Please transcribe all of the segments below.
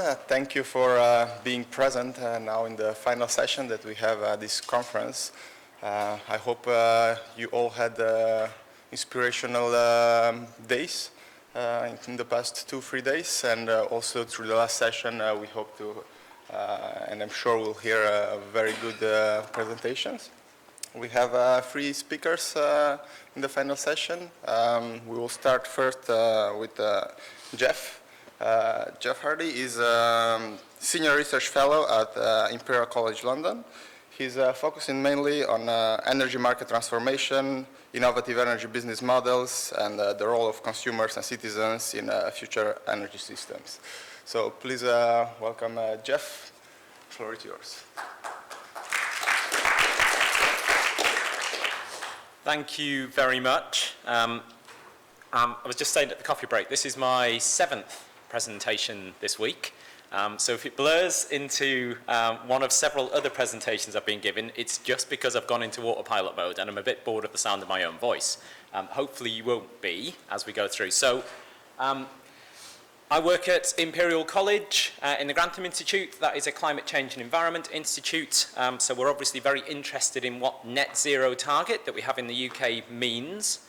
Thank you for being present now in the final session that we have at this conference. I hope you all had inspirational days in the past 2-3 days, and also through the last session we hope to, and I'm sure we'll hear very good presentations. We have 3 speakers in the final session. We will start first with Jeff. Jeff Hardy is a Senior Research Fellow at Imperial College London. He's focusing mainly on energy market transformation, innovative energy business models, and the role of consumers and citizens in future energy systems. So please welcome Jeff. The floor is yours. Thank you very much. I was just saying at the coffee break, this is my 7th presentation this week. So if it blurs into one of several other presentations I've been given, it's just because I've gone into autopilot mode and I'm a bit bored of the sound of my own voice. Hopefully you won't be as we go through. So I work at Imperial College in the Grantham Institute. That is a climate change and environment institute. So we're obviously very interested in what net zero target that we have in the UK means.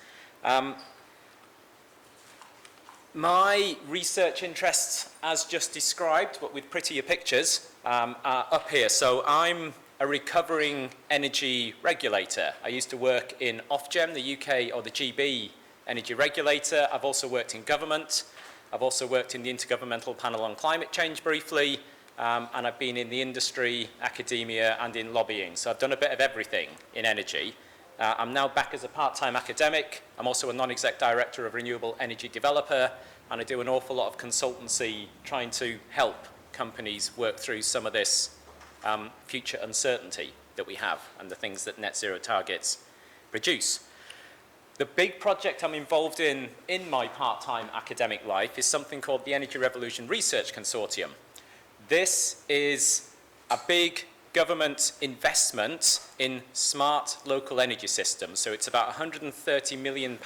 My research interests, as just described, but with prettier pictures, are up here. So I'm a recovering energy regulator. I used to work in Ofgem, the UK or the GB energy regulator. I've also worked in government. I've also worked in the Intergovernmental Panel on Climate Change briefly, and I've been in the industry, academia, and in lobbying. So I've done a bit of everything in energy. I'm now back as a part-time academic. I'm also a non-exec director of Renewable Energy Developer, and I do an awful lot of consultancy trying to help companies work through some of this future uncertainty that we have and the things that net zero targets produce. The big project I'm involved in my part-time academic life is something called the Energy Revolution Research Consortium. This is a big government investment in smart local energy systems. So it's about £130 million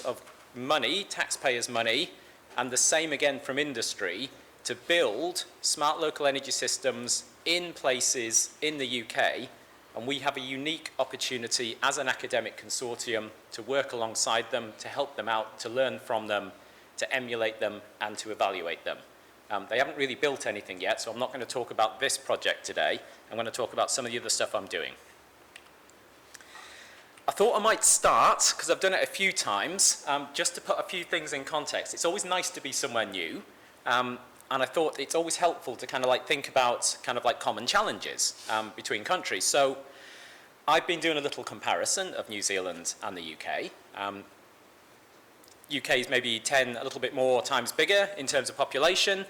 of money, taxpayers' money, and the same again from industry, to build smart local energy systems in places in the UK. And we have a unique opportunity as an academic consortium to work alongside them, to help them out, to learn from them, to emulate them, and to evaluate them. They haven't really built anything yet, so I'm not going to talk about this project today. I'm going to talk about some of the other stuff I'm doing. I thought I might start, because I've done it a few times, just to put a few things in context. It's always nice to be somewhere new, and I thought it's always helpful to kind of like think about kind of like common challenges between countries. So I've been doing a little comparison of New Zealand and the UK. UK is maybe a little bit more times bigger in terms of population.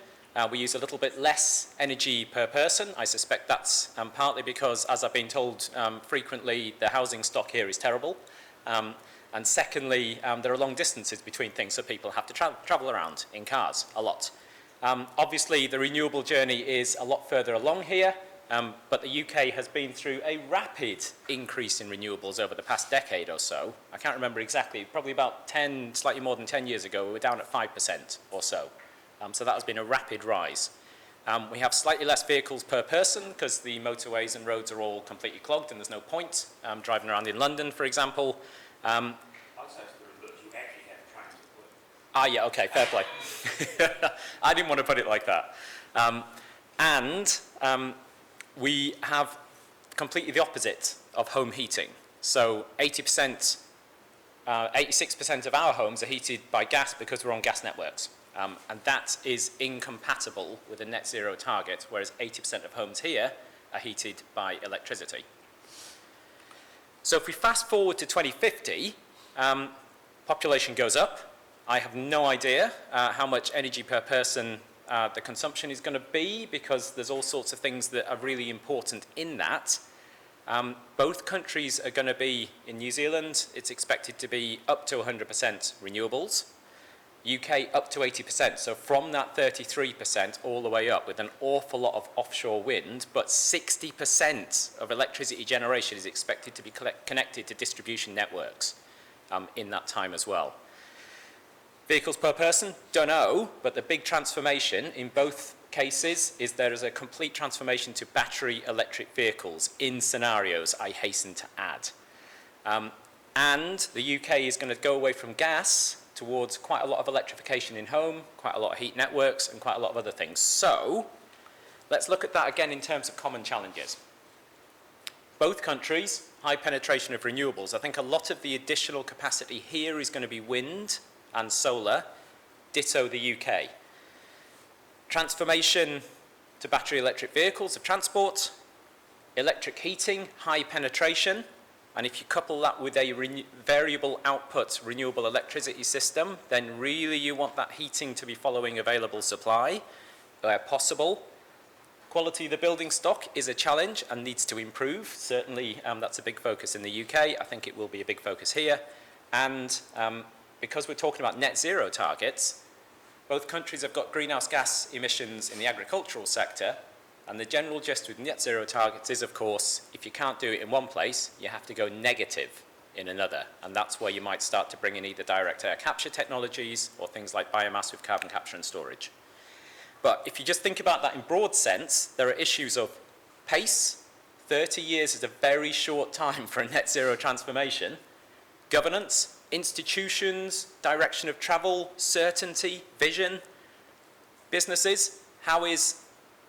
We use a little bit less energy per person. I suspect that's partly because, as I've been told frequently, the housing stock here is terrible. And secondly, there are long distances between things, so people have to travel around in cars a lot. Obviously, the renewable journey is a lot further along here, but the UK has been through a rapid increase in renewables over the past decade or so. I can't remember exactly, probably about slightly more than 10 years ago, we were down at 5% or so. So that has been a rapid rise. We have slightly less vehicles per person because the motorways and roads are all completely clogged and there's no point driving around in London, for example. Yeah, okay, fair play. I didn't want to put it like that. We have completely the opposite of home heating. So 86% of our homes are heated by gas because we're on gas networks. And that is incompatible with a net zero target, whereas 80% of homes here are heated by electricity. So if we fast forward to 2050, population goes up. I have no idea how much energy per person the consumption is going to be, because there's all sorts of things that are really important in that. Both countries are going to be, in New Zealand, it's expected to be up to 100% renewables. UK up to 80%, so from that 33% all the way up with an awful lot of offshore wind, but 60% of electricity generation is expected to be connected to distribution networks in that time as well. Vehicles per person, don't know, but the big transformation in both cases is there is a complete transformation to battery electric vehicles in scenarios, I hasten to add. And the UK is going to go away from gas towards quite a lot of electrification in home, quite a lot of heat networks, and quite a lot of other things. So let's look at that again in terms of common challenges. Both countries, high penetration of renewables. I think a lot of the additional capacity here is going to be wind and solar, ditto the UK. Transformation to battery electric vehicles of transport, electric heating, high penetration, and if you couple that with a variable output renewable electricity system, then really you want that heating to be following available supply where possible. Quality of the building stock is a challenge and needs to improve. Certainly that's a big focus in the UK. I think it will be a big focus here. And because we're talking about net zero targets, both countries have got greenhouse gas emissions in the agricultural sector, and the general gist with net zero targets is, of course, if you can't do it in one place, you have to go negative in another, and that's where you might start to bring in either direct air capture technologies or things like biomass with carbon capture and storage. But if you just think about that in broad sense, there are issues of pace. 30 years is a very short time for a net zero transformation. Governance, institutions, direction of travel, certainty, vision. Businesses, how is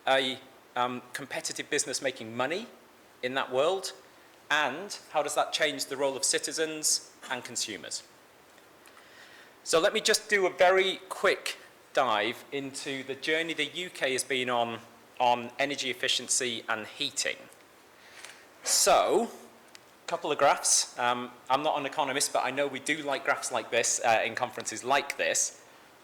a competitive business making money in that world? And how does that change the role of citizens and consumers? So let me just do a very quick dive into the journey the UK has been on energy efficiency and heating. So, a couple of graphs. I'm not an economist, but I know we do like graphs like this in conferences like this.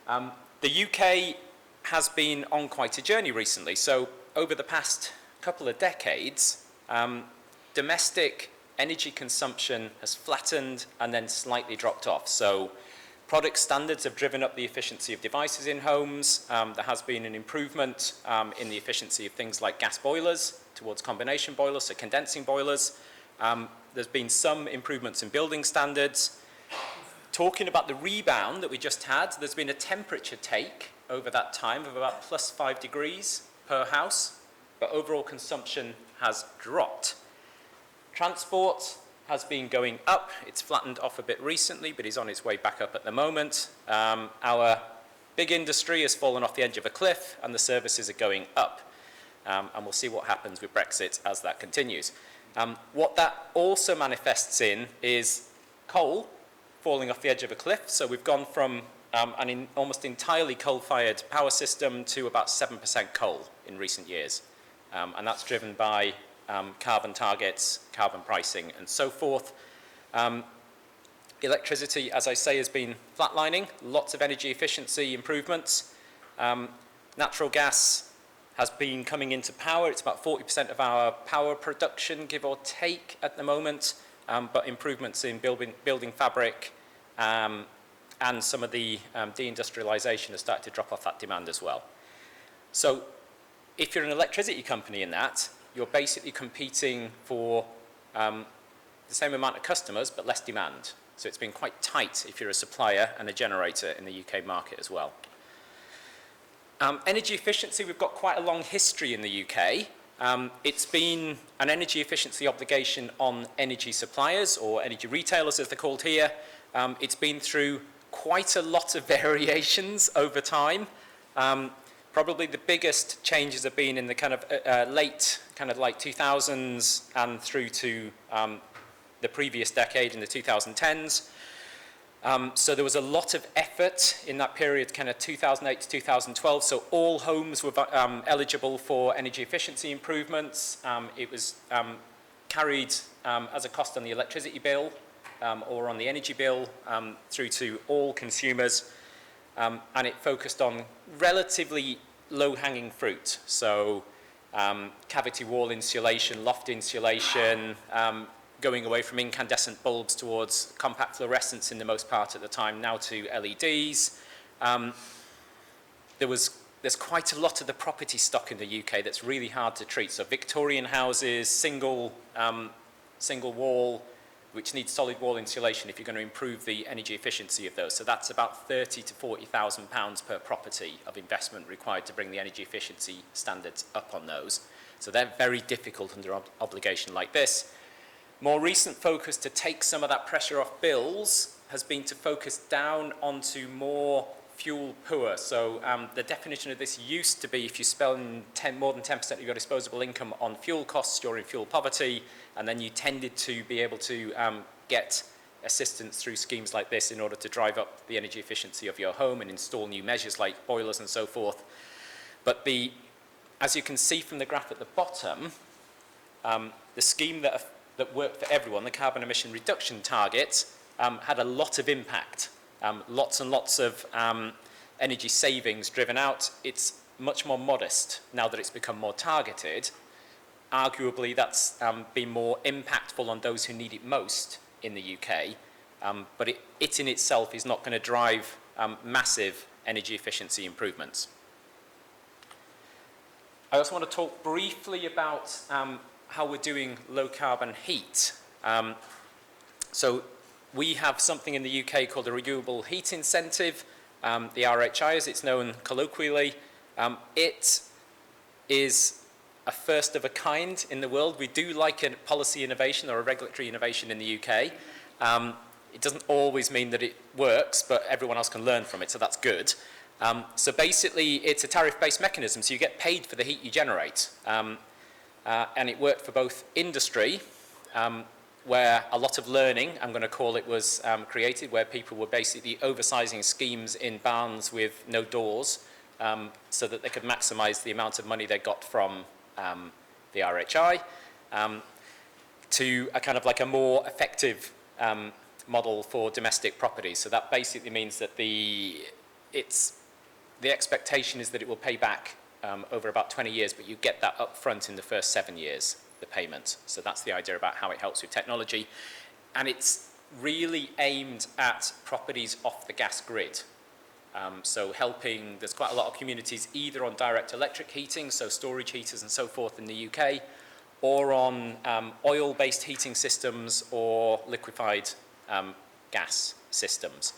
The UK has been on quite a journey recently. So, over the past couple of decades, domestic energy consumption has flattened and then slightly dropped off. So, product standards have driven up the efficiency of devices in homes. There has been an improvement in the efficiency of things like gas boilers towards combination boilers, so condensing boilers. There's been some improvements in building standards. Talking about the rebound that we just had, there's been a temperature take over that time of about +5 degrees per house, but overall consumption has dropped. Transport has been going up. It's flattened off a bit recently, but is on its way back up at the moment. Our big industry has fallen off the edge of a cliff, and the services are going up. And we'll see what happens with Brexit as that continues. What that also manifests in is coal falling off the edge of a cliff. So we've gone from an almost entirely coal-fired power system to about 7% coal in recent years. And that's driven by carbon targets, carbon pricing, and so forth. Electricity, as I say, has been flatlining. Lots of energy efficiency improvements. Natural gas has been coming into power. It's about 40% of our power production, give or take, at the moment. But improvements in building fabric and some of the deindustrialization has started to drop off that demand as well. So if you're an electricity company in that, you're basically competing for the same amount of customers but less demand. So it's been quite tight if you're a supplier and a generator in the UK market as well. Energy efficiency, we've got quite a long history in the UK. It's been an energy efficiency obligation on energy suppliers or energy retailers as they're called here. It's been through quite a lot of variations over time. Probably the biggest changes have been in the kind of late, kind of like 2000s and through to the previous decade in the 2010s. So there was a lot of effort in that period, kind of 2008 to 2012. So all homes were eligible for energy efficiency improvements. It was carried as a cost on the electricity bill or on the energy bill through to all consumers. And it focused on relatively low-hanging fruit. So cavity wall insulation, loft insulation, going away from incandescent bulbs towards compact fluorescents in the most part at the time, now to LEDs. There's quite a lot of the property stock in the UK that's really hard to treat. So Victorian houses, single wall which need solid wall insulation if you're going to improve the energy efficiency of those. So that's about £30,000 to £40,000 per property of investment required to bring the energy efficiency standards up on those. So they're very difficult under obligation like this. More recent focus to take some of that pressure off bills has been to focus down onto more fuel poor. So the definition of this used to be if you spend more than 10% of your disposable income on fuel costs, you're in fuel poverty, and then you tended to be able to get assistance through schemes like this in order to drive up the energy efficiency of your home and install new measures like boilers and so forth. But as you can see from the graph at the bottom, the scheme that worked for everyone, the carbon emission reduction target, had a lot of impact. Lots and lots of energy savings driven out. It's much more modest now that it's become more targeted. Arguably, that's been more impactful on those who need it most in the UK, but it in itself is not going to drive massive energy efficiency improvements. I also want to talk briefly about how we're doing low carbon heat. So we have something in the UK called the Renewable Heat Incentive, the RHI as it's known colloquially. It is a first of a kind in the world. We do like a policy innovation or a regulatory innovation in the UK. It doesn't always mean that it works, but everyone else can learn from it, so that's good. So basically, it's a tariff-based mechanism, so you get paid for the heat you generate. And it worked for both industry, where a lot of learning, I'm going to call it, was created, where people were basically oversizing schemes in barns with no doors so that they could maximize the amount of money they got from the RHI, to a kind of like a more effective model for domestic properties. So that basically means that the expectation is that it will pay back over about 20 years, but you get that up front in the first 7 years, the payment. So that's the idea about how it helps with technology. And it's really aimed at properties off the gas grid. So there's quite a lot of communities either on direct electric heating, so storage heaters and so forth in the UK, or on oil-based heating systems or liquefied gas systems.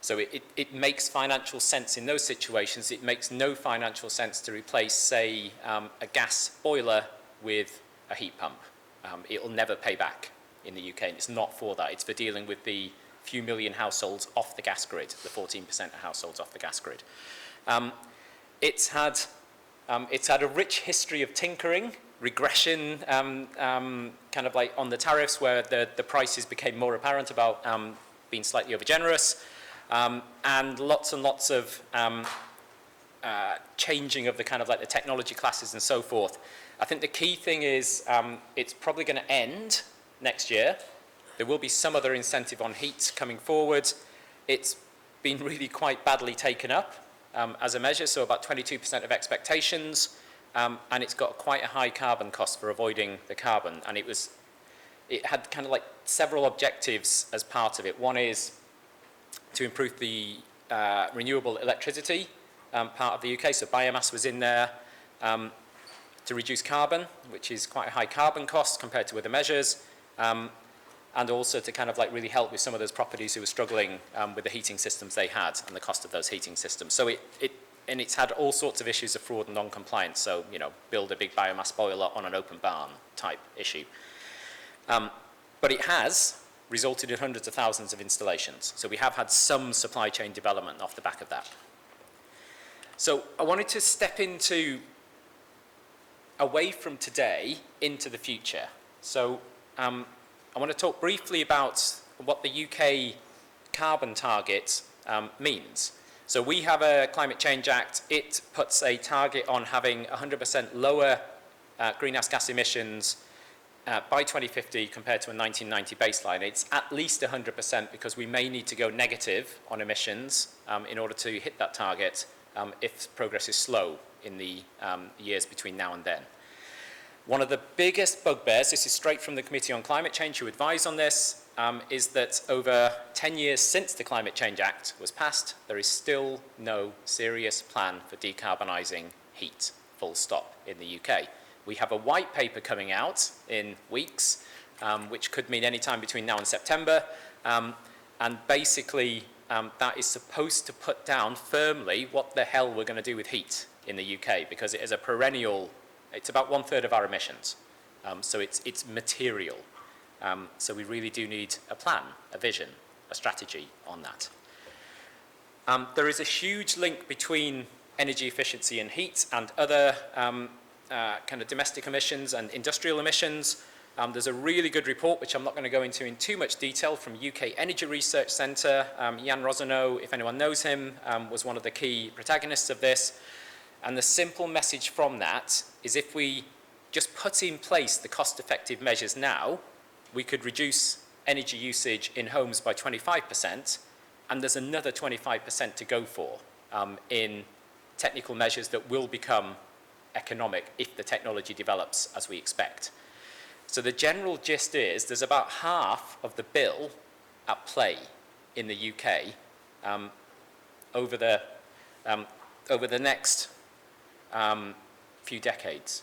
So it makes financial sense in those situations. It makes no financial sense to replace, say, a gas boiler with a heat pump. It will never pay back in the UK, and it's not for that. It's for dealing with the few million households off the gas grid, the 14% of households off the gas grid. It's had a rich history of tinkering, regression, kind of like on the tariffs where the prices became more apparent about being slightly overgenerous, and lots of changing of the kind of like the technology classes and so forth. I think the key thing is it's probably going to end next year. There will be some other incentive on heat coming forward. It's been really quite badly taken up as a measure, so about 22% of expectations, and it's got quite a high carbon cost for avoiding the carbon. And it had kind of like several objectives as part of it. One is to improve the renewable electricity part of the UK, so biomass was in there, to reduce carbon, which is quite a high carbon cost compared to other measures, and also to kind of like really help with some of those properties who were struggling with the heating systems they had and the cost of those heating systems. So it's had all sorts of issues of fraud and non-compliance, so, you know, build a big biomass boiler on an open barn type issue. But it has resulted in hundreds of thousands of installations. So we have had some supply chain development off the back of that. So I wanted to step away from today into the future. So I want to talk briefly about what the UK carbon target means. So we have a Climate Change Act. It puts a target on having 100% lower greenhouse gas emissions by 2050 compared to a 1990 baseline. It's at least 100% because we may need to go negative on emissions in order to hit that target if progress is slow in the years between now and then. One of the biggest bugbears, this is straight from the Committee on Climate Change who advised on this, is that over 10 years since the Climate Change Act was passed, there is still no serious plan for decarbonising heat, full stop, in the UK. We have a white paper coming out in weeks which could mean any time between now and September. And basically, that is supposed to put down firmly what the hell we're going to do with heat in the UK, because it is a perennial, it's about 1/3 of our emissions. So it's material. So we really do need a plan, a vision, a strategy on that. There is a huge link between energy efficiency and heat and other kind of domestic emissions and industrial emissions. There's a really good report, which I'm not going to go into in too much detail, from UK Energy Research Centre. Jan Rosano, if anyone knows him, was one of the key protagonists of this. And the simple message from that is, if we just put in place the cost-effective measures now, we could reduce energy usage in homes by 25%, and there's another 25% to go for in technical measures that will become economic if the technology develops as we expect. So the general gist is, there's about half of the bill at play in the UK over the next few decades,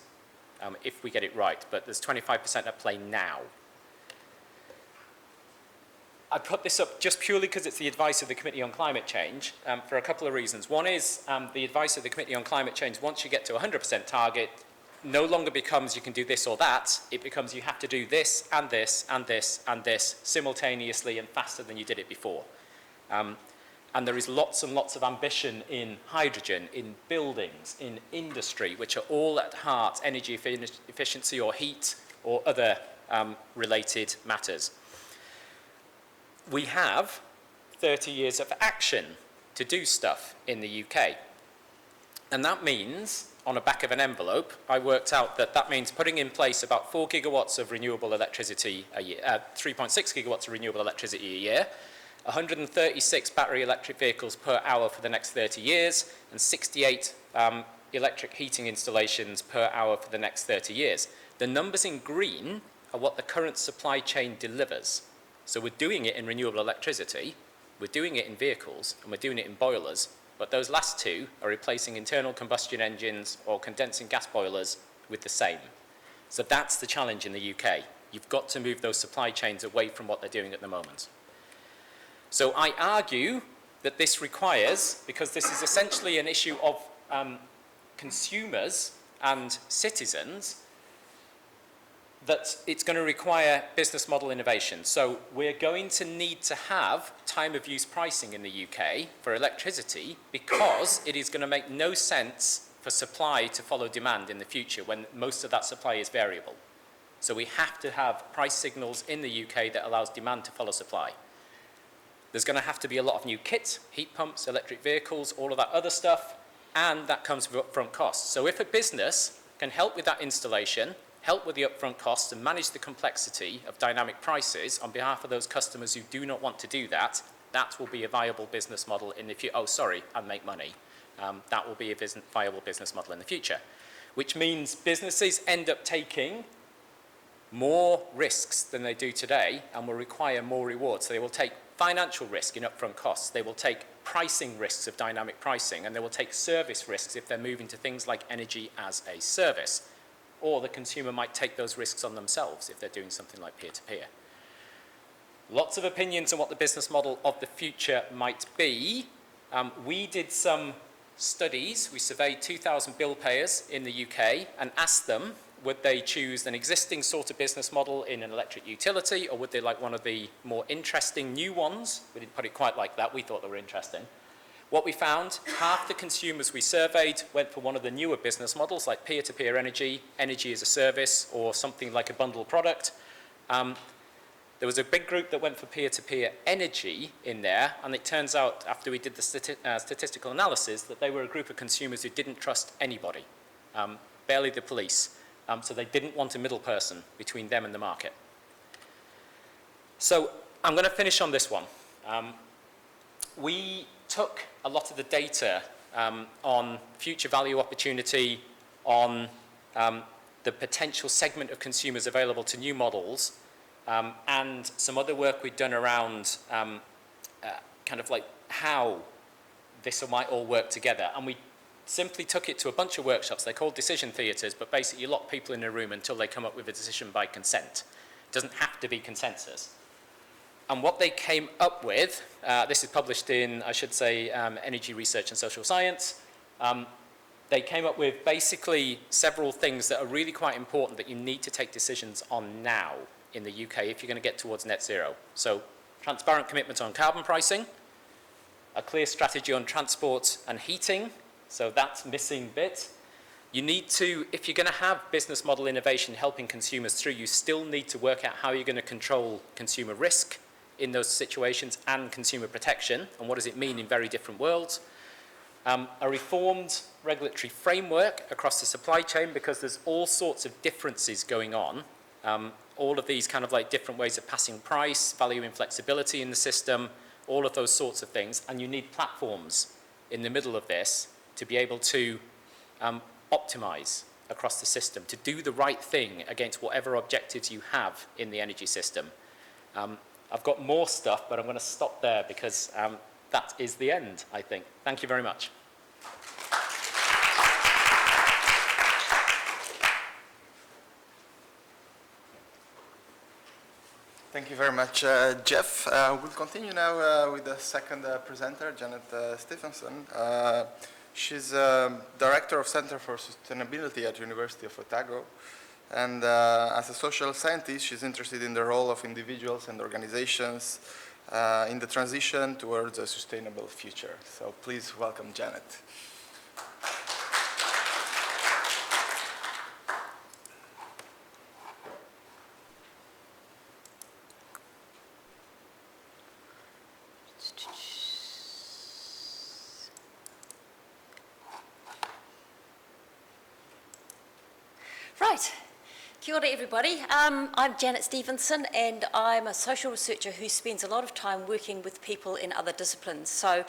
if we get it right, but there's 25% at play now. I put this up just purely because it's the advice of the Committee on Climate Change for a couple of reasons. One is the advice of the Committee on Climate Change, once you get to 100% target, no longer becomes you can do this or that. It becomes you have to do this and this and this and this simultaneously and faster than you did it before. And there is lots and lots of ambition in hydrogen, in buildings, in industry, which are all at heart energy efficiency or heat or other related matters. We have 30 years of action to do stuff in the UK. And that means, on the back of an envelope, I worked out that that means putting in place about 4 gigawatts of renewable electricity a year, 3.6 gigawatts of renewable electricity a year, 136 battery electric vehicles per hour for the next 30 years, and 68 electric heating installations per hour for the next 30 years. The numbers in green are what the current supply chain delivers. So we're doing it in renewable electricity, we're doing it in vehicles, and we're doing it in boilers, but those last two are replacing internal combustion engines or condensing gas boilers with the same. So that's the challenge in the UK. You've got to move those supply chains away from what they're doing at the moment. So I argue that this requires, because this is essentially an issue of consumers and citizens, that it's going to require business model innovation. So we're going to need to have time of use pricing in the UK for electricity, because it is going to make no sense for supply to follow demand in the future when most of that supply is variable. So we have to have price signals in the UK that allows demand to follow supply. There's going to have to be a lot of new kits, heat pumps, electric vehicles, all of that other stuff, and that comes with upfront costs. So if a business can help with that installation, help with the upfront costs, and manage the complexity of dynamic prices on behalf of those customers who do not want to do that, that will be a viable business model in the future. Oh, sorry, and make money. That will be a viable business model in the future, which means businesses end up taking more risks than they do today and will require more rewards. So they will take financial risk in upfront costs, they will take pricing risks of dynamic pricing, and they will take service risks if they're moving to things like energy as a service. Or the consumer might take those risks on themselves if they're doing something like peer-to-peer. Lots of opinions on what the business model of the future might be. We did some studies. We surveyed 2,000 bill payers in the UK and asked them, would they choose an existing sort of business model in an electric utility, or would they like one of the more interesting new ones? We didn't put it quite like that. We thought they were interesting. What we found, half the consumers we surveyed went for one of the newer business models, like peer-to-peer energy, energy as a service, or something like a bundled product. There was a big group that went for peer-to-peer energy in there, and it turns out, after we did the statistical analysis, that they were a group of consumers who didn't trust anybody, barely the police. So they didn't want a middle person between them and the market. So I'm going to finish on this one. We took a lot of the data on future value opportunity, on the potential segment of consumers available to new models, and some other work we'd done around kind of like how this might all work together. And we simply took it to a bunch of workshops. They're called decision theatres, but basically you lock people in a room until they come up with a decision by consent. It doesn't have to be consensus. And what they came up with, this is published in, I should say, Energy Research and Social Science. They came up with basically several things that are really quite important that you need to take decisions on now in the UK if you're going to get towards net zero. So transparent commitment on carbon pricing, a clear strategy on transport and heating, so that's missing bit. You need to, if you're going to have business model innovation helping consumers through, you still need to work out how you're going to control consumer risk in those situations and consumer protection, and what does it mean in very different worlds. A reformed regulatory framework across the supply chain, because there's all sorts of differences going on. All of these kind of like different ways of passing price, value and flexibility in the system, all of those sorts of things, and you need platforms in the middle of this to be able to optimize across the system, to do the right thing against whatever objectives you have in the energy system. I've got more stuff, but I'm going to stop there because that is the end, I think. Thank you very much. Thank you very much, Jeff. We'll continue now with the second presenter, Janet Stephenson. She's Director of Center for Sustainability at University of Otago. And as a social scientist, she's interested in the role of individuals and organizations in the transition towards a sustainable future. So please welcome Janet. Right. Kia ora everybody. I'm Janet Stephenson and I'm a social researcher who spends a lot of time working with people in other disciplines. So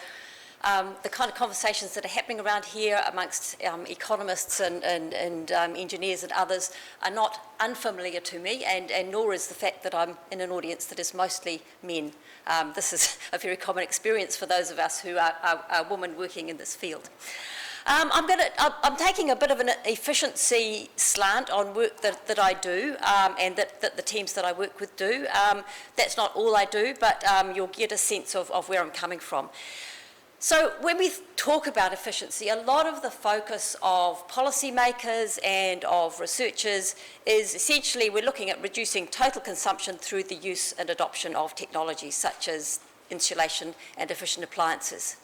the kind of conversations that are happening around here amongst economists and engineers and others are not unfamiliar to me, and nor is the fact that I'm in an audience that is mostly men. This is a very common experience for those of us who are women working in this field. I'm taking a bit of an efficiency slant on work that I do and that the teams that I work with do. That's not all I do, but you'll get a sense of where I'm coming from. So when we talk about efficiency, a lot of the focus of policymakers and of researchers is essentially we're looking at reducing total consumption through the use and adoption of technologies such as insulation and efficient appliances.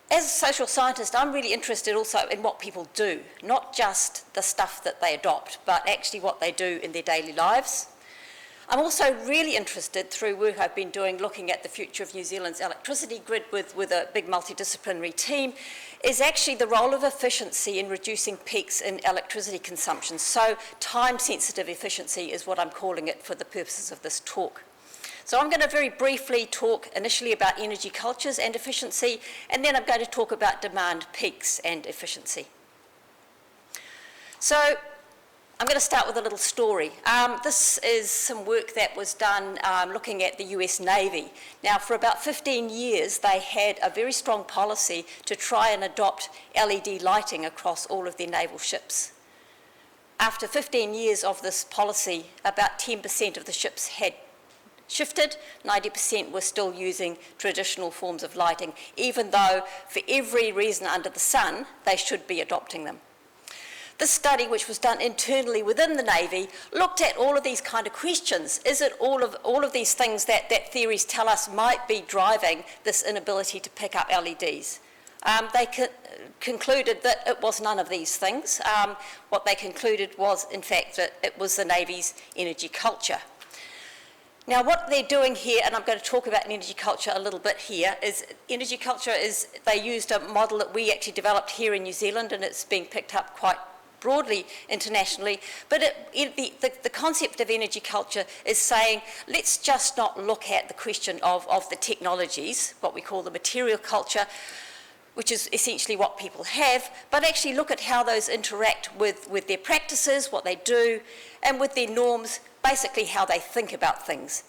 As a social scientist, I'm really interested also in what people do, not just the stuff that they adopt, but actually what they do in their daily lives. I'm also really interested through work I've been doing looking at the future of New Zealand's electricity grid with a big multidisciplinary team, is actually the role of efficiency in reducing peaks in electricity consumption. So time-sensitive efficiency is what I'm calling it for the purposes of this talk. So I'm going to very briefly talk initially about energy cultures and efficiency, and then I'm going to talk about demand peaks and efficiency. So I'm going to start with a little story. This is some work that was done looking at the US Navy. Now, for about 15 years, they had a very strong policy to try and adopt LED lighting across all of their naval ships. After 15 years of this policy, about 10% of the ships had shifted, 90% were still using traditional forms of lighting, even though for every reason under the sun, they should be adopting them. This study, which was done internally within the Navy, looked at all of these kind of questions. Is it all of these things that theories tell us might be driving this inability to pick up LEDs? They concluded that it was none of these things. What they concluded was, in fact, that it was the Navy's energy culture. Now, what they're doing here, and I'm going to talk about energy culture a little bit here, is energy culture is, they used a model that we actually developed here in New Zealand, and it's being picked up quite broadly internationally, but the concept of energy culture is saying, let's just not look at the question of the technologies, what we call the material culture, which is essentially what people have, but actually look at how those interact with their practices, what they do, and with their norms, basically how they think about things.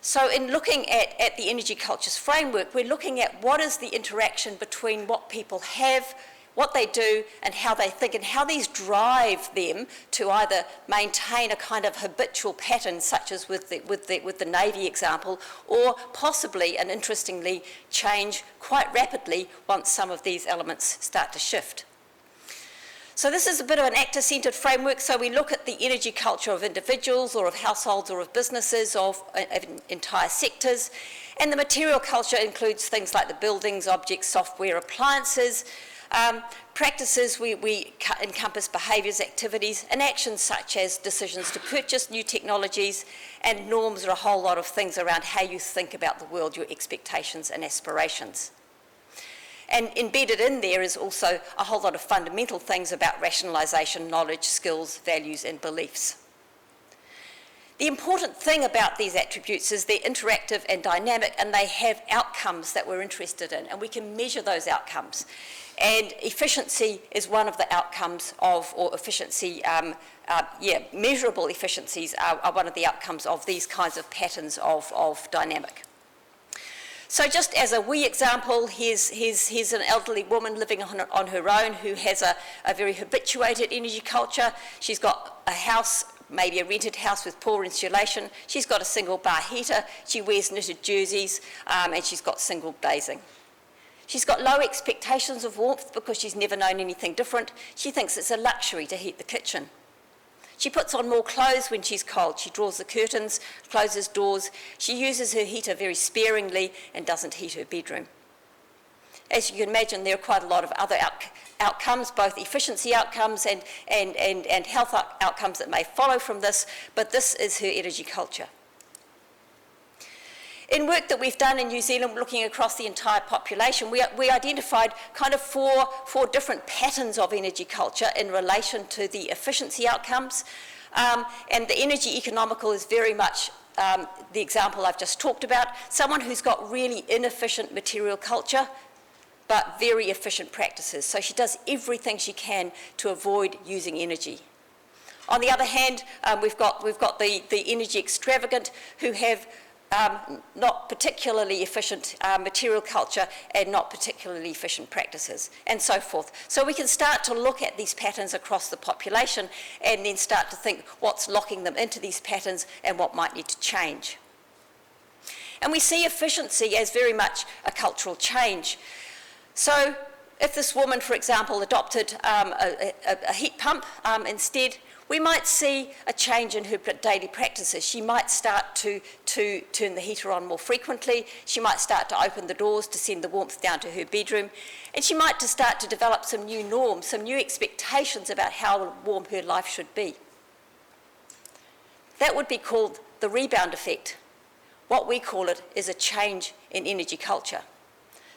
So in looking at the energy cultures framework, we're looking at what is the interaction between what people have, what they do and how they think, and how these drive them to either maintain a kind of habitual pattern, such as with the Navy example, or possibly, and interestingly, change quite rapidly once some of these elements start to shift. So this is a bit of an actor-centred framework. So we look at the energy culture of individuals or of households or of businesses, of entire sectors. And the material culture includes things like the buildings, objects, software, appliances. Practices, we encompass behaviours, activities, and actions such as decisions to purchase new technologies, and norms are a whole lot of things around how you think about the world, your expectations and aspirations. And embedded in there is also a whole lot of fundamental things about rationalisation, knowledge, skills, values and beliefs. The important thing about these attributes is they're interactive and dynamic, and they have outcomes that we're interested in, and we can measure those outcomes. And efficiency is one of the outcomes of, or efficiency, measurable efficiencies are one of the outcomes of these kinds of patterns of dynamic. So just as a wee example, here's an elderly woman living on her own who has a very habituated energy culture. She's got a house, maybe a rented house with poor insulation. She's got a single bar heater. She wears knitted jerseys, and she's got single glazing. She's got low expectations of warmth because she's never known anything different. She thinks it's a luxury to heat the kitchen. She puts on more clothes when she's cold. She draws the curtains, closes doors. She uses her heater very sparingly and doesn't heat her bedroom. As you can imagine, there are quite a lot of other outcomes, both efficiency outcomes and health outcomes that may follow from this, but this is her energy culture. In work that we've done in New Zealand, looking across the entire population, we identified kind of four different patterns of energy culture in relation to the efficiency outcomes. And the energy economical is very much the example I've just talked about. Someone who's got really inefficient material culture, but very efficient practices. So she does everything she can to avoid using energy. On the other hand, we've got the energy extravagant, who have not particularly efficient material culture and not particularly efficient practices, and so forth. So we can start to look at these patterns across the population and then start to think what's locking them into these patterns and what might need to change. And we see efficiency as very much a cultural change. So if this woman, for example, adopted a heat pump instead, we might see a change in her daily practices. She might start to turn the heater on more frequently. She might start to open the doors to send the warmth down to her bedroom. And she might start to develop some new norms, some new expectations about how warm her life should be. That would be called the rebound effect. What we call it is a change in energy culture.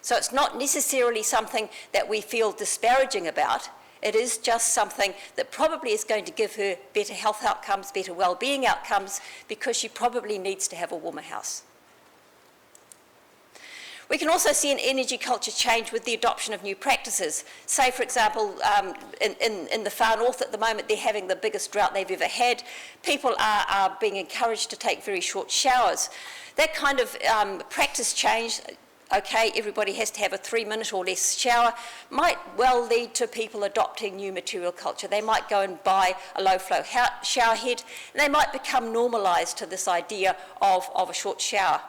So it's not necessarily something that we feel disparaging about. It is just something that probably is going to give her better health outcomes, better well-being outcomes, because she probably needs to have a warmer house. We can also see an energy culture change with the adoption of new practices. Say, for example, in the far north at the moment, they're having the biggest drought they've ever had. People are being encouraged to take very short showers. That kind of practice change, okay, everybody has to have a 3-minute or less shower, might well lead to people adopting new material culture. They might go and buy a low-flow shower head, and they might become normalised to this idea of a short shower.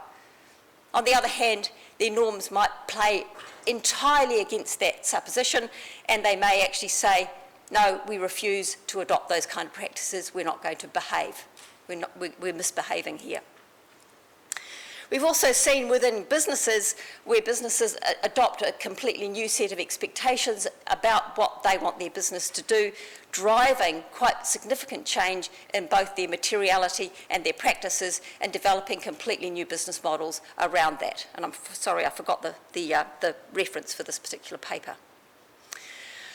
On the other hand, their norms might play entirely against that supposition, and they may actually say, no, we refuse to adopt those kind of practices, we're not going to behave, we're misbehaving here. We've also seen within businesses where businesses adopt a completely new set of expectations about what they want their business to do, driving quite significant change in both their materiality and their practices, and developing completely new business models around that. And I'm sorry, I forgot the reference for this particular paper.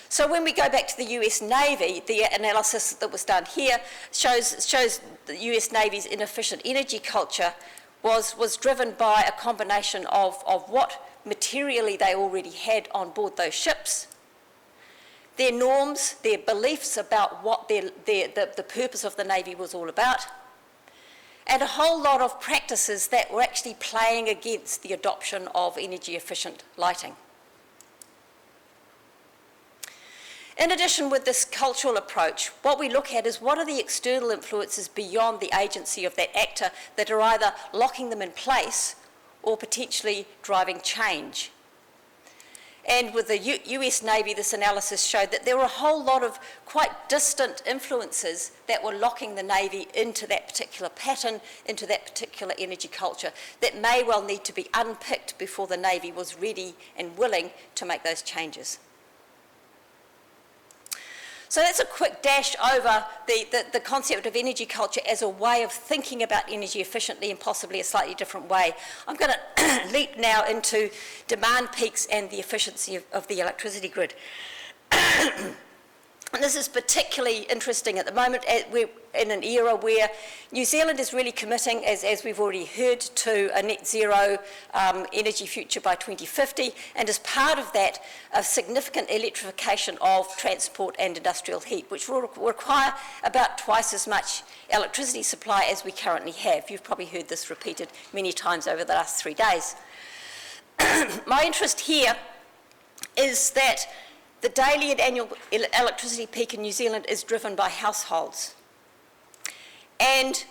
So when we go back to the US Navy, the analysis that was done here shows the US Navy's inefficient energy culture was driven by a combination of what materially they already had on board those ships, their norms, their beliefs about what the purpose of the Navy was all about, and a whole lot of practices that were actually playing against the adoption of energy efficient lighting. In addition, with this cultural approach, what we look at is what are the external influences beyond the agency of that actor that are either locking them in place or potentially driving change. And with the US Navy, this analysis showed that there were a whole lot of quite distant influences that were locking the Navy into that particular pattern, into that particular energy culture, that may well need to be unpicked before the Navy was ready and willing to make those changes. So that's a quick dash over the concept of energy culture as a way of thinking about energy efficiently in possibly a slightly different way. I'm going to leap now into demand peaks and the efficiency of the electricity grid. And this is particularly interesting at the moment. We're in an era where New Zealand is really committing, as we've already heard, to a net zero energy future by 2050, and as part of that, a significant electrification of transport and industrial heat, which will require about twice as much electricity supply as we currently have. You've probably heard this repeated many times over the last 3 days. My interest here is that the daily and annual electricity peak in New Zealand is driven by households. And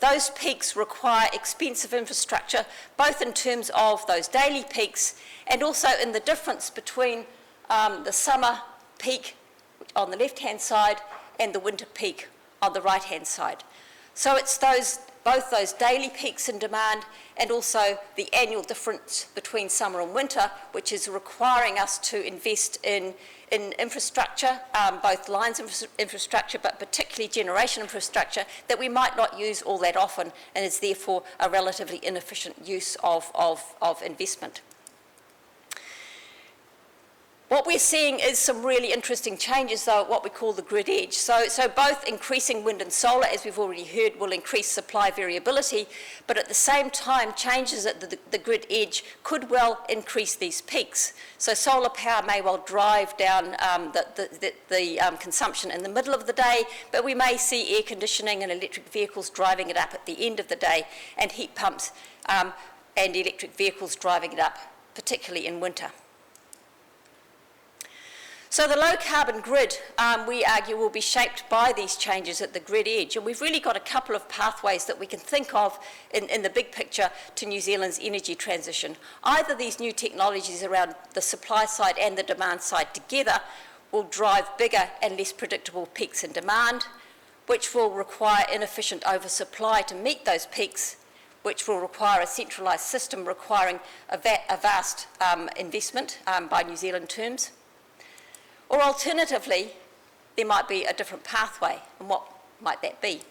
those peaks require expensive infrastructure, both in terms of those daily peaks and also in the difference between the summer peak on the left-hand side and the winter peak on the right-hand side. So it's both those daily peaks in demand and also the annual difference between summer and winter, which is requiring us to invest in infrastructure, both lines infrastructure, but particularly generation infrastructure, that we might not use all that often, and is therefore a relatively inefficient use of investment. What we're seeing is some really interesting changes, though, at what we call the grid edge. So both increasing wind and solar, as we've already heard, will increase supply variability, but at the same time, changes at the grid edge could well increase these peaks. So solar power may well drive down the consumption in the middle of the day, but we may see air conditioning and electric vehicles driving it up at the end of the day, and heat pumps and electric vehicles driving it up, particularly in winter. So the low-carbon grid, we argue, will be shaped by these changes at the grid edge, and we've really got a couple of pathways that we can think of in the big picture to New Zealand's energy transition. Either these new technologies around the supply side and the demand side together will drive bigger and less predictable peaks in demand, which will require inefficient oversupply to meet those peaks, which will require a centralised system requiring a vast investment by New Zealand terms. Or alternatively, there might be a different pathway, and what might that be?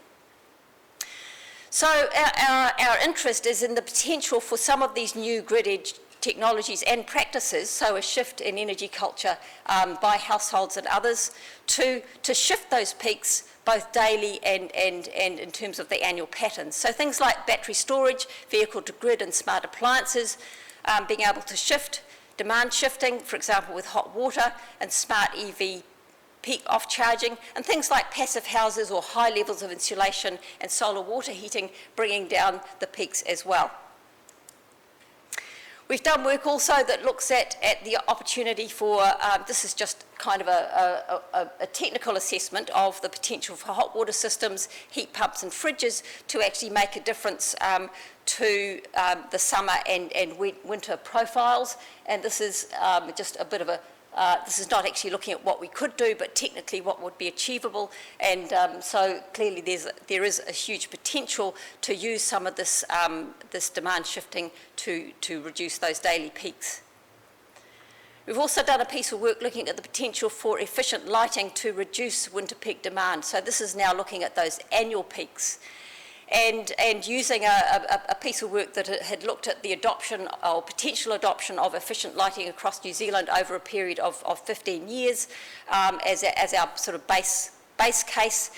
So our interest is in the potential for some of these new grid edge technologies and practices, so a shift in energy culture by households and others, to shift those peaks both daily and in terms of the annual patterns. So things like battery storage, vehicle to grid and smart appliances, being able to shift, demand shifting, for example, with hot water and smart EV peak off charging, and things like passive houses or high levels of insulation and solar water heating, bringing down the peaks as well. We've done work also that looks at the opportunity for, this is just kind of a technical assessment of the potential for hot water systems, heat pumps and fridges to actually make a difference to the summer and winter profiles. And this is just a bit of a, this is not actually looking at what we could do, but technically what would be achievable. And so clearly there is a huge potential to use some of this, this demand shifting to reduce those daily peaks. We've also done a piece of work looking at the potential for efficient lighting to reduce winter peak demand. So this is now looking at those annual peaks. And using a piece of work that had looked at the adoption or potential adoption of efficient lighting across New Zealand over a period of 15 years as our sort of base case.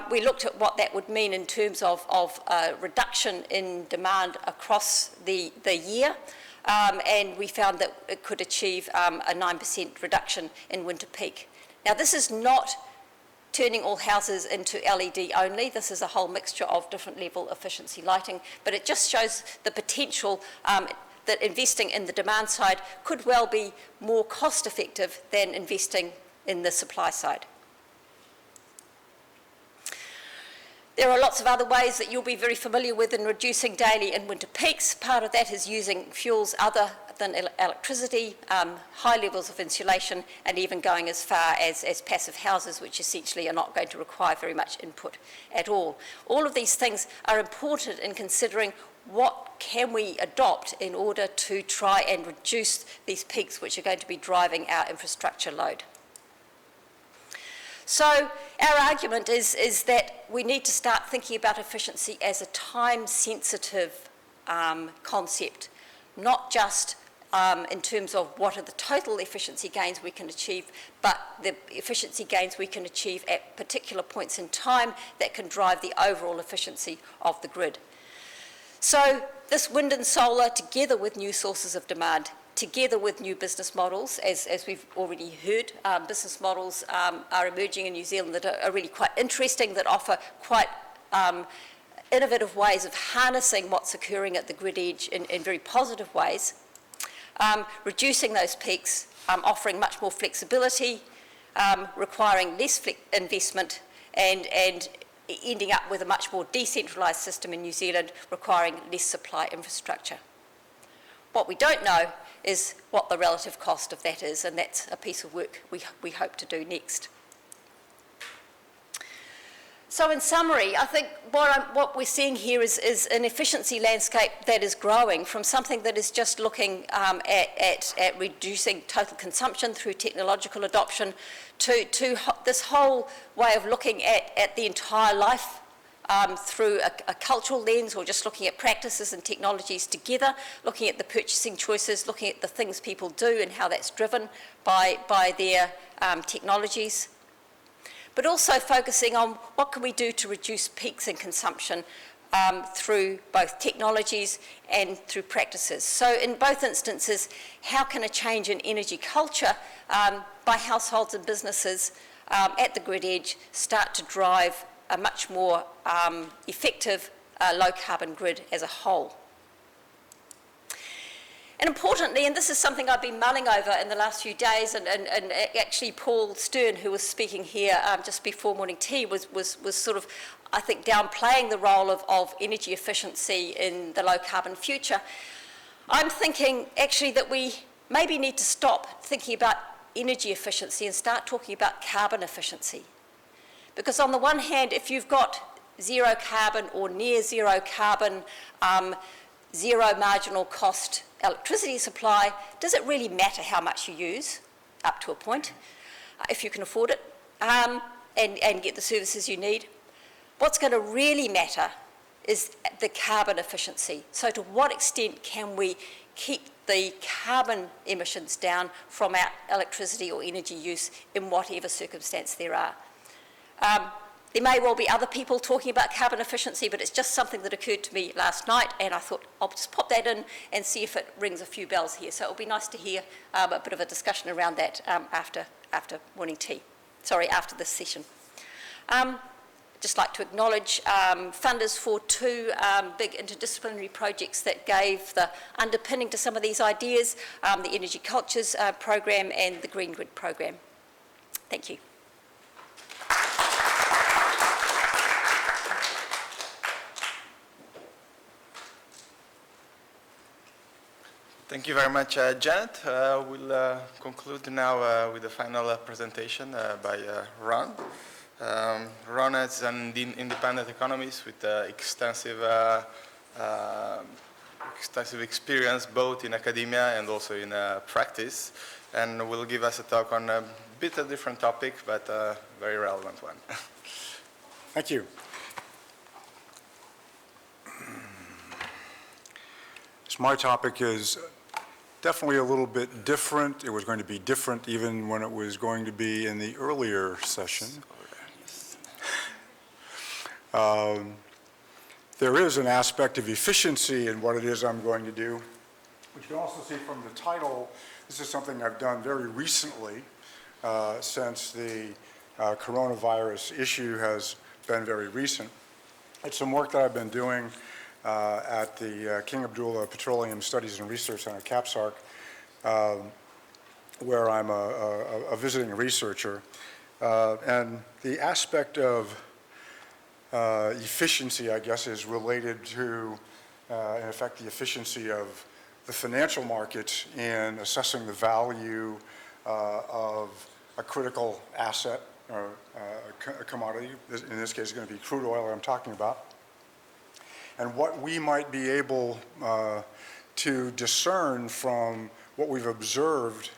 We looked at what that would mean in terms of reduction in demand across the year, and we found that it could achieve a 9% reduction in winter peak. Now this is not turning all houses into LED only. This is a whole mixture of different level efficiency lighting, but it just shows the potential that investing in the demand side could well be more cost effective than investing in the supply side. There are lots of other ways that you'll be very familiar with in reducing daily and winter peaks. Part of that is using fuels other than electricity, high levels of insulation, and even going as far as passive houses, which essentially are not going to require very much input at all. All of these things are important in considering what can we adopt in order to try and reduce these peaks which are going to be driving our infrastructure load. So our argument is that we need to start thinking about efficiency as a time-sensitive concept, not just in terms of what are the total efficiency gains we can achieve, but the efficiency gains we can achieve at particular points in time that can drive the overall efficiency of the grid. So this wind and solar, together with new sources of demand, together with new business models, as we've already heard, business models are emerging in New Zealand that are really quite interesting, that offer quite innovative ways of harnessing what's occurring at the grid edge in very positive ways, reducing those peaks, offering much more flexibility, requiring less investment, and ending up with a much more decentralised system in New Zealand, requiring less supply infrastructure. What we don't know is what the relative cost of that is, and that's a piece of work we hope to do next. So in summary, I think what we're seeing here is an efficiency landscape that is growing from something that is just looking at reducing total consumption through technological adoption to this whole way of looking at the entire life through a cultural lens, or just looking at practices and technologies together, looking at the purchasing choices, looking at the things people do and how that's driven by their technologies, but also focusing on what can we do to reduce peaks in consumption through both technologies and through practices. So in both instances, how can a change in energy culture by households and businesses at the grid edge start to drive a much more effective low-carbon grid as a whole. And importantly, and this is something I've been mulling over in the last few days, and actually Paul Stern, who was speaking here just before morning tea, was sort of, I think, downplaying the role of energy efficiency in the low-carbon future. I'm thinking actually that we maybe need to stop thinking about energy efficiency and start talking about carbon efficiency. Because on the one hand, if you've got zero carbon or near zero carbon, zero marginal cost electricity supply, does it really matter how much you use? Up to a point, if you can afford it, and get the services you need. What's going to really matter is the carbon efficiency. So to what extent can we keep the carbon emissions down from our electricity or energy use in whatever circumstance there are? There may well be other people talking about carbon efficiency, but it's just something that occurred to me last night, and I thought I'll just pop that in and see if it rings a few bells here. So it'll be nice to hear a bit of a discussion around that after morning tea. Sorry, after this session. I'd just like to acknowledge funders for two big interdisciplinary projects that gave the underpinning to some of these ideas, the Energy Cultures program and the Green Grid program. Thank you. Thank you very much, Janet. We'll conclude now with the final presentation by Ron. Ron is an independent economist with extensive experience both in academia and also in practice, and will give us a talk on a bit of a different topic, but a very relevant one. Thank you. So my topic is definitely a little bit different. It was going to be different even when it was going to be in the earlier session. There is an aspect of efficiency in what it is I'm going to do, which you can also see from the title. This is something I've done very recently since the coronavirus issue has been very recent. It's some work that I've been doing at the King Abdullah Petroleum Studies and Research Center, CAPSARC, where I'm a visiting researcher. And the aspect of efficiency, I guess, is related to, in effect, the efficiency of the financial markets in assessing the value of a critical asset or a commodity. In this case, it's going to be crude oil I'm talking about. And what we might be able to discern from what we've observed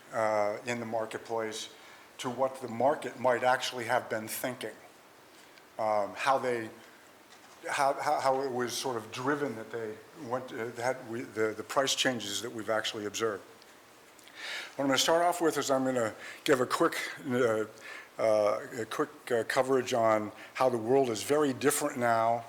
in the marketplace to what the market might actually have been thinking. How it was sort of driven that they went, the price changes that we've actually observed. What I'm going to start off with is I'm going to give a quick coverage on how the world is very different now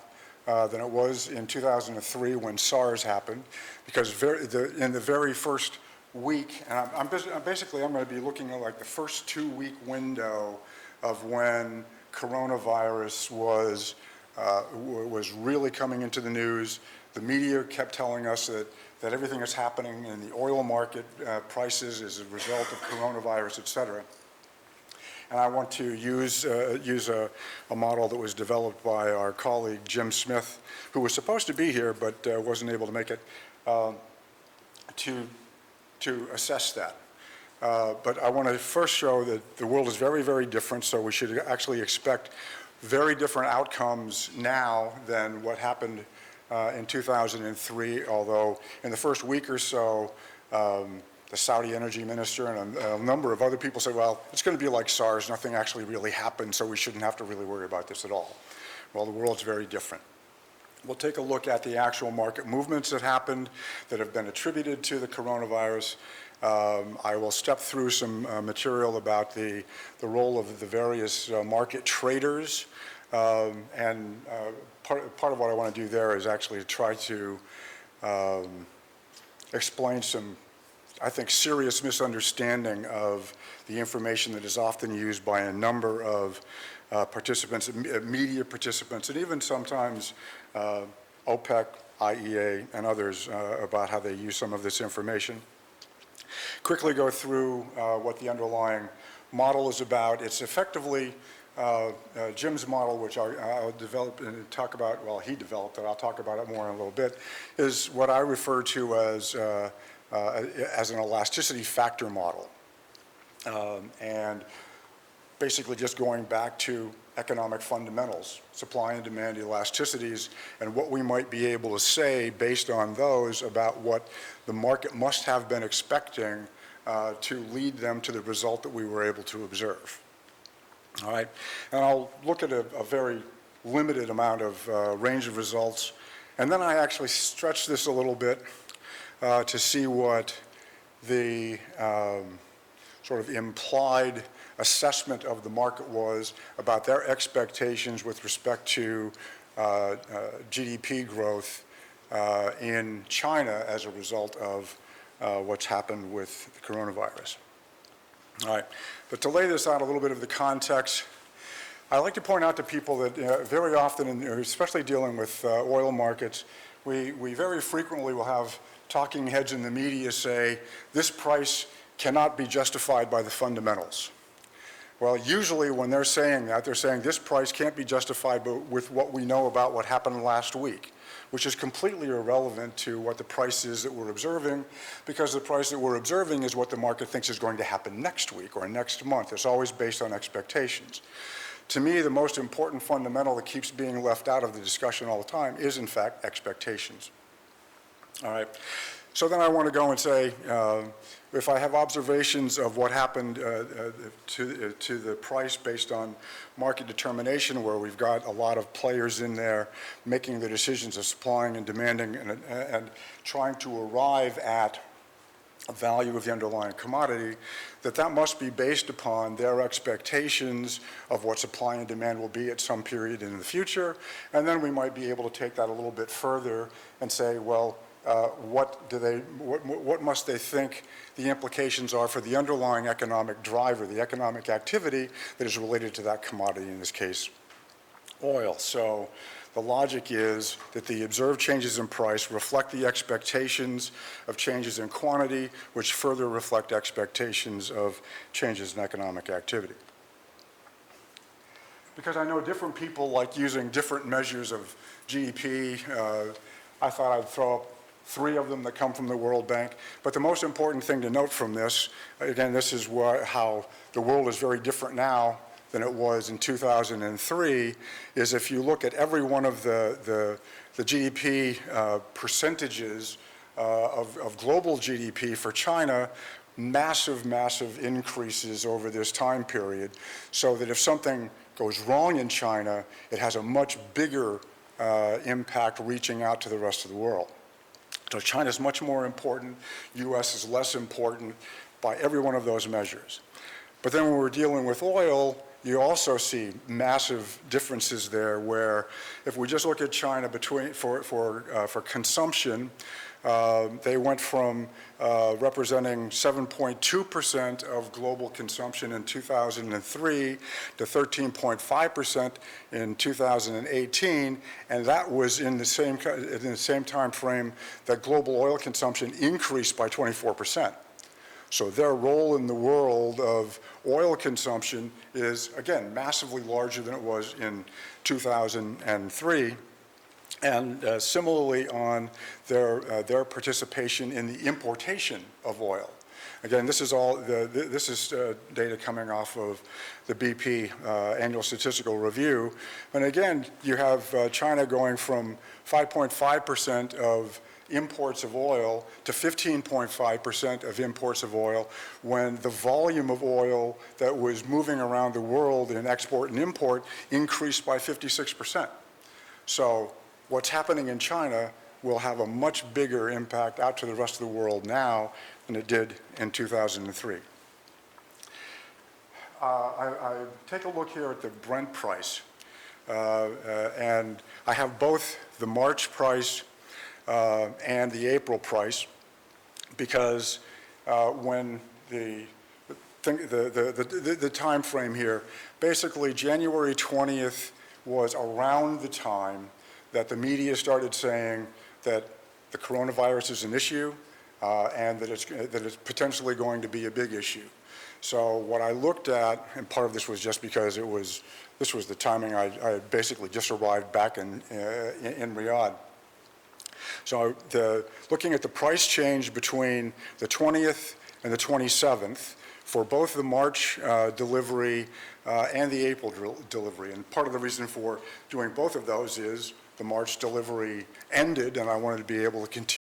than it was in 2003 when SARS happened, because in the very first week, and I'm going to be looking at like the first 2-week window of when coronavirus was really coming into the news. The media kept telling us that everything that's happening in the oil market prices is a result of coronavirus, et cetera. And I want to use a model that was developed by our colleague Jim Smith, who was supposed to be here but wasn't able to make it, to assess that. But I want to first show that the world is very, very different, so we should actually expect very different outcomes now than what happened in 2003, although in the first week or so, the Saudi energy minister and a number of other people said, well, it's going to be like SARS, nothing actually really happened, so we shouldn't have to really worry about this at all. Well, the world's very different. We'll take a look at the actual market movements that happened that have been attributed to the coronavirus. I will step through some material about the role of the various market traders. And part of what I want to do there is actually try to explain some, I think, serious misunderstanding of the information that is often used by a number of participants, media participants, and even sometimes OPEC, IEA, and others about how they use some of this information. Quickly go through what the underlying model is about. It's effectively Jim's model, which I'll develop and talk about, well, he developed it, I'll talk about it more in a little bit, is what I refer to as an elasticity factor model. And basically just going back to economic fundamentals, supply and demand elasticities, and what we might be able to say based on those about what the market must have been expecting to lead them to the result that we were able to observe. All right, and I'll look at a very limited amount of range of results, and then I actually stretch this a little bit to see what the sort of implied assessment of the market was about their expectations with respect to GDP growth in China as a result of what's happened with the coronavirus. All right, but to lay this out a little bit of the context, I like to point out to people that very often, especially dealing with oil markets, we very frequently will have talking heads in the media say, this price cannot be justified by the fundamentals. Well, usually when they're saying that, they're saying this price can't be justified with what we know about what happened last week, which is completely irrelevant to what the price is that we're observing, because the price that we're observing is what the market thinks is going to happen next week or next month. It's always based on expectations. To me, the most important fundamental that keeps being left out of the discussion all the time is, in fact, expectations. All right. So then I want to go and say, if I have observations of what happened to the price based on market determination, where we've got a lot of players in there making the decisions of supplying and demanding and trying to arrive at a value of the underlying commodity, that must be based upon their expectations of what supply and demand will be at some period in the future. And then we might be able to take that a little bit further and say, well, what must they think the implications are for the underlying economic driver, the economic activity that is related to that commodity, in this case, oil. So the logic is that the observed changes in price reflect the expectations of changes in quantity, which further reflect expectations of changes in economic activity. Because I know different people like using different measures of GDP, I thought I'd throw up 3 of them that come from the World Bank. But the most important thing to note from this, again, this is how the world is very different now than it was in 2003, is if you look at every one of the GDP percentages of global GDP for China, massive, massive increases over this time period, so that if something goes wrong in China, it has a much bigger impact reaching out to the rest of the world. So China is much more important, US is less important by every one of those measures. But then when we're dealing with oil, you also see massive differences there where if we just look at China for consumption, they went from representing 7.2% of global consumption in 2003 to 13.5% in 2018, and that was in the same time frame that global oil consumption increased by 24%. So their role in the world of oil consumption is, again, massively larger than it was in 2003. And similarly on their participation in the importation of oil. Again, this is data coming off of the BP Annual Statistical Review. And again, you have China going from 5.5% of imports of oil to 15.5% of imports of oil, when the volume of oil that was moving around the world in export and import increased by 56%. So what's happening in China will have a much bigger impact out to the rest of the world now than it did in 2003. I take a look here at the Brent price, and I have both the March price and the April price, because when the time frame here, basically January 20th was around the time that the media started saying that the coronavirus is an issue and that it's potentially going to be a big issue. So what I looked at, and part of this was just because this was the timing I had basically just arrived back in Riyadh. So looking at the price change between the 20th and the 27th for both the March delivery and the April delivery. And part of the reason for doing both of those is the March delivery ended, and I wanted to be able to